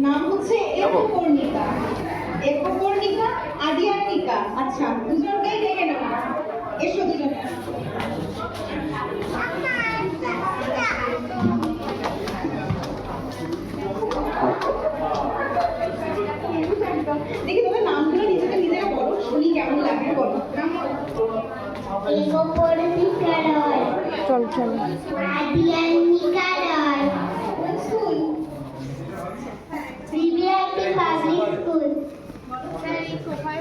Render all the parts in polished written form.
নাম হচ্ছে একপর্ণিকা। একপর্ণিকা, আদিয়ান্তিকা। আচ্ছা, দুজনকেই ডেকে নেব। এসো দুজনে। দেখি তোমার নামগুলো নিজেরা বলো, শুনি কেমন লাগে বলো। একপর্ণিকা রয়। চল চল। Adiyantika Roy. School BBIT public school.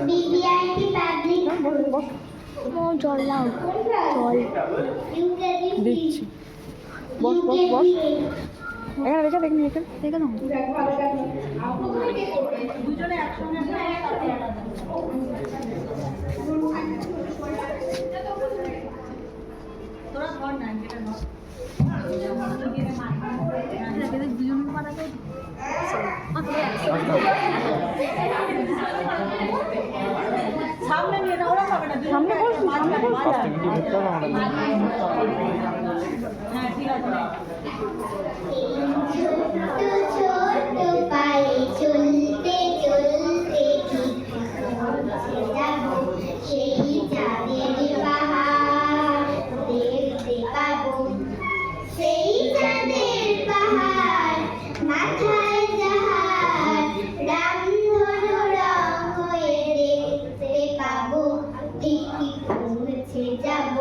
BBIT public school. ও জল নাও, জল ইউকেজি দিচ্ছি। বস বস বস, এখানে রেখে দেখি, রেখে রেখে দাও। ভালো লাগলো। প্রথমে কে করবে? দুজনে একসঙ্গে না, তারপরে আলাদা। তোরা ধর না, এটা ধর। সামনে নিয়ে না, ওরা হবে না। সামনে বস, সামনে বস। হ্যাঁ ঠিক আছে। ছোট পায়ে চলতে চলতে ঠিক পৌঁছে যাব সেই চাঁদের পাহাড় দেখতে পাবো। সেই চাঁদের পাহাড় মাথায় জাহাজ রামধনু রং হয়ে দেখতে পাবো, ঠিকই পৌঁছে যাব।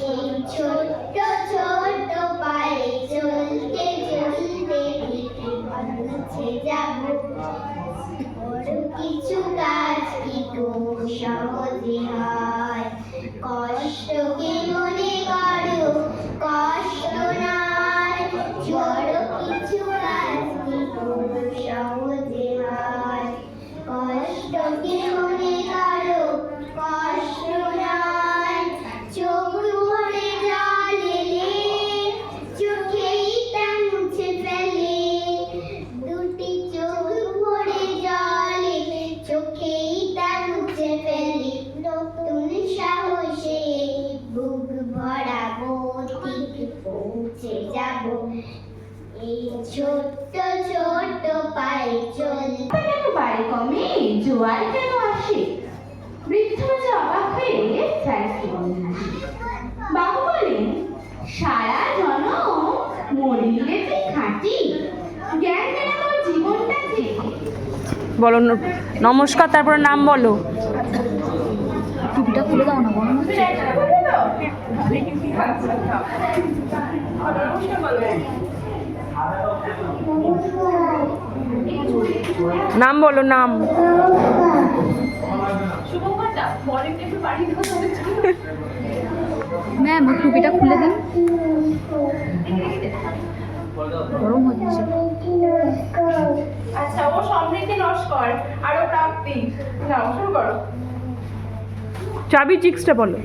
এই ছোট্ট ছোট্ট পায়ে চলতে চলতে ঠিকই পৌঁছে যাব। বড় কিছু কাজ কি খুব সহজে হয়, কষ্টকে মনে করো কষ্ট নয়। বড় কিছু কাজ কি খুব সহজে হয়, কষ্টকে মনে করো কষ্ট নয়। চোখ ভরে জল এলে চোখেই তা মুছে ফেলে, দুটি চোখ ভরে জল এলে চোখেই তা মুছে ফেলে। নতুন সাহসে বুক ভরাবো, ঠিক পৌঁছে যাব। এই ছোট্ট ছোট্ট পায়ে চলতে কেন বাড়ি কমে, জোয়ার কেন আসে? বৃদ্ধ যে অবাক হয়ে স্যারকে বলেন হাসি। বাবু বলেন, সারা জনম মরিলে যে খাঁটি, জ্ঞান দেন আমার জীবনটা যে। বলো নমস্কার, তারপরে নাম বলো। টুপিটা খুলে দাও না, গরম হচ্ছে। নাম বলো, নাম। ম্যাম টুপিটা খুলে দিন, গরম হচ্ছে। আচ্ছা, ও সমৃদ্ধি নস্কর আর ও প্রাপ্তি। যাও শুরু করো। চাবি চিক্সটা বলো।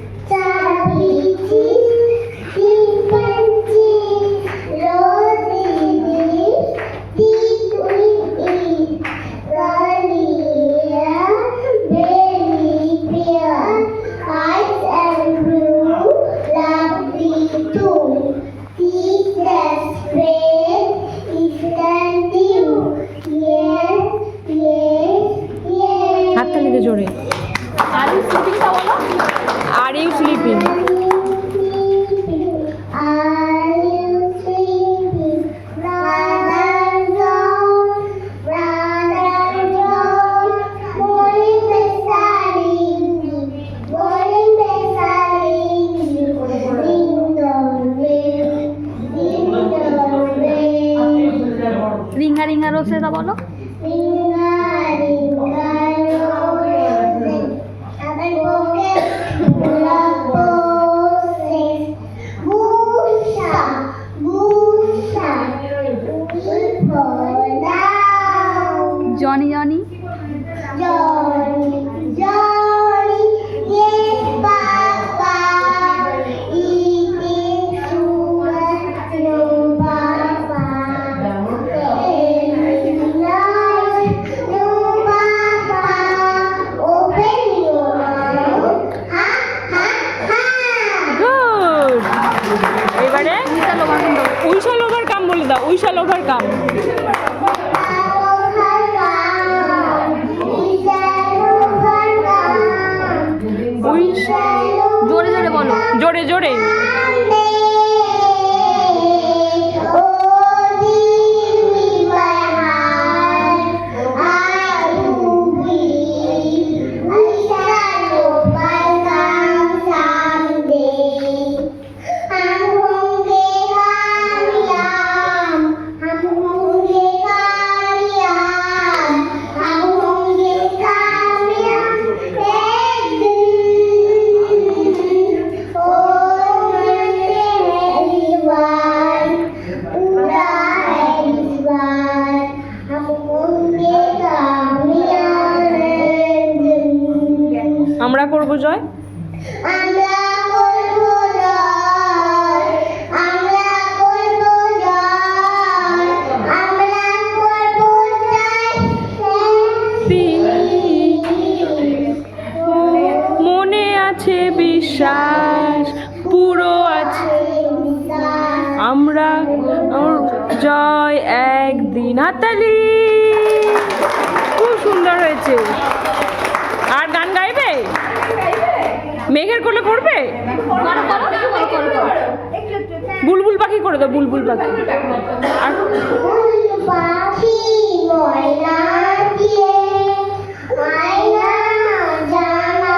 হাততালি দে জোরে। Are you sleeping? Ringa ringa rosetta বলো। জনি জনি এবারে উইশাল ওভার কাম বলে দাও, উইশাল ওভার কাম। জোরে জোরে। আমরা করবো জয়। আমরা করব জয়, আমরা করব জয়, আমরা করব জয়। মনে আছে বিশ্বাস, পুরো আছে আমরা জয় একদিন। হাততালি, খুব সুন্দর হয়েছে। আর গান গাইবে? মেঘের কোলে করবে? বুলবুল পাখি করে দাও, বুলবুল পাখি। আর পাখি ময়না দিয়ে আয়না জানা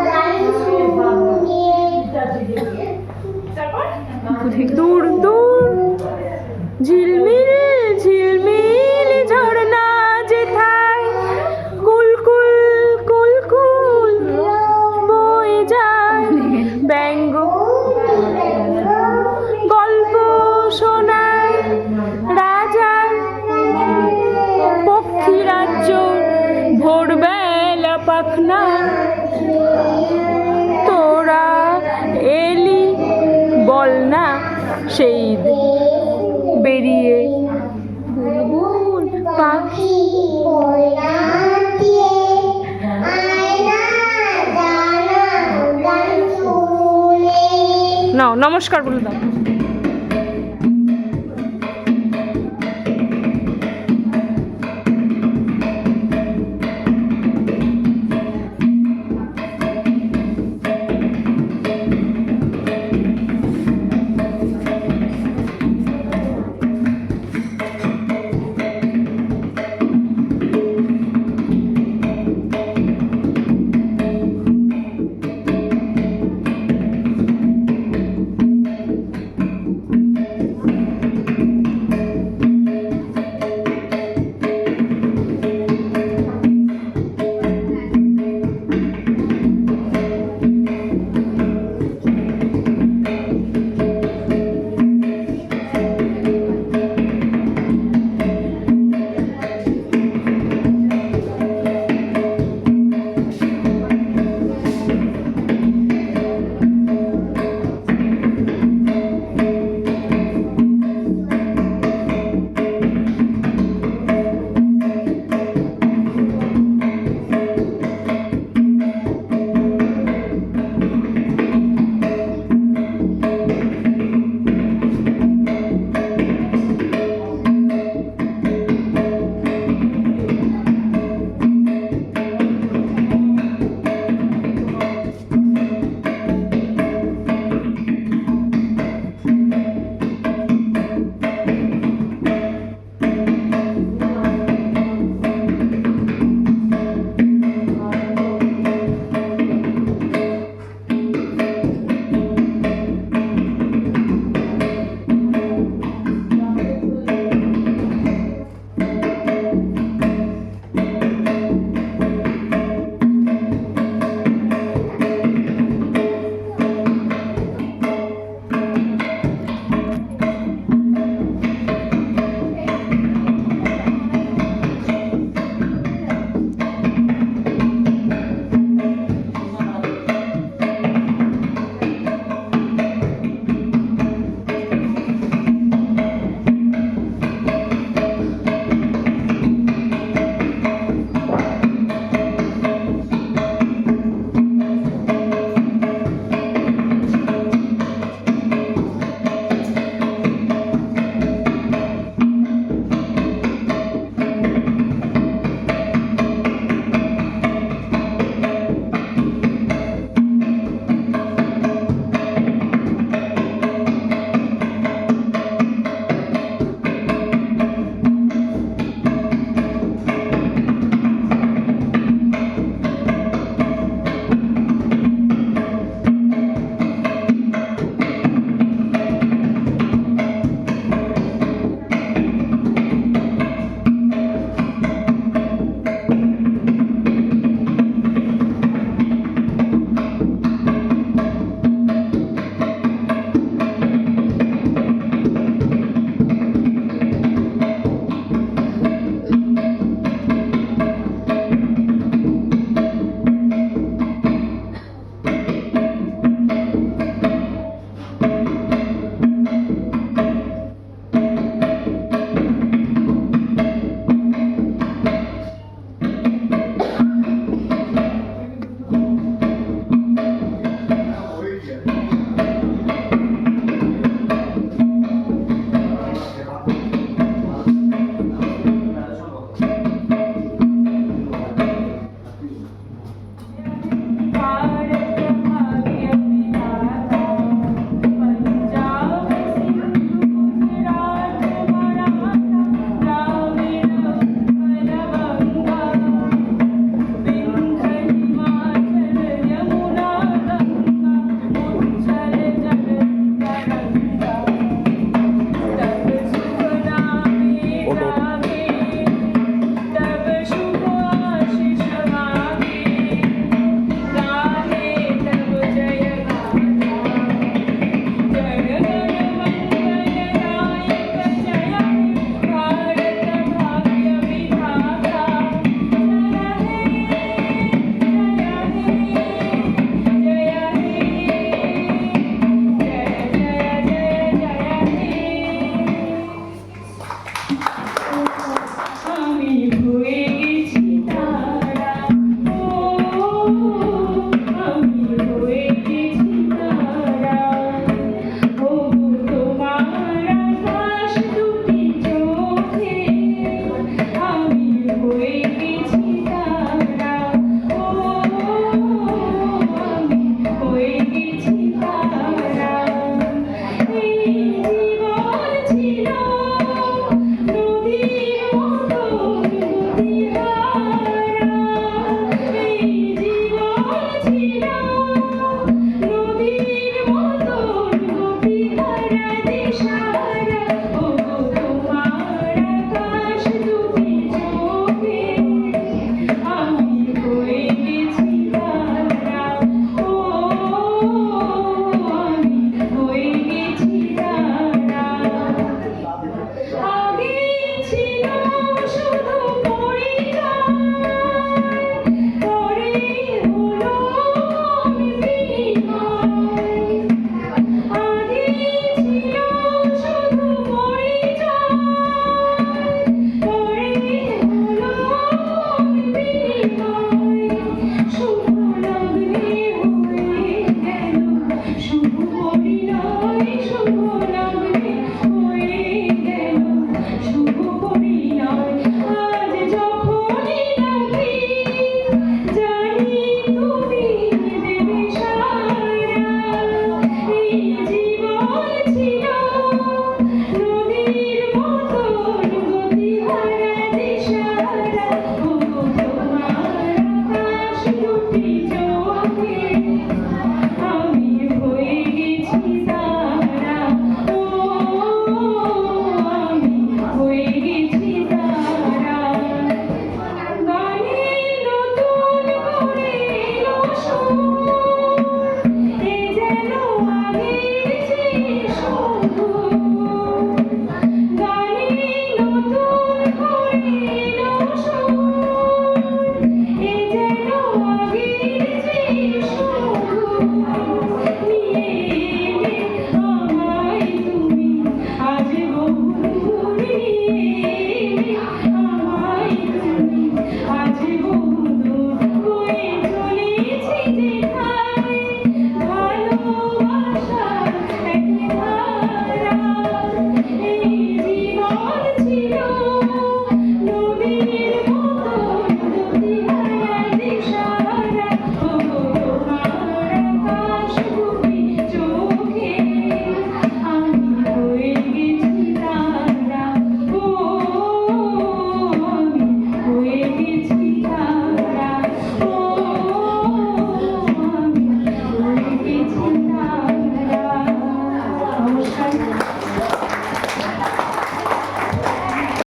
গান শুনিয়ে দূর দূর ঝিলমিল ঝিলমিল ঝর্ণা যেথায় কুলকুল কুলকুল বয়ে যায়, ব্যঙ্গ গল্প শোনায় রাজার পক্ষী রাজ্য ভোরবেলা পাখনা। তোরা এলি বল না সেই বেরিয়ে বুলবুল পাখি ময়না দিয়ে আয়না জানা গান শুনে। নাও নমস্কার বলে দাও।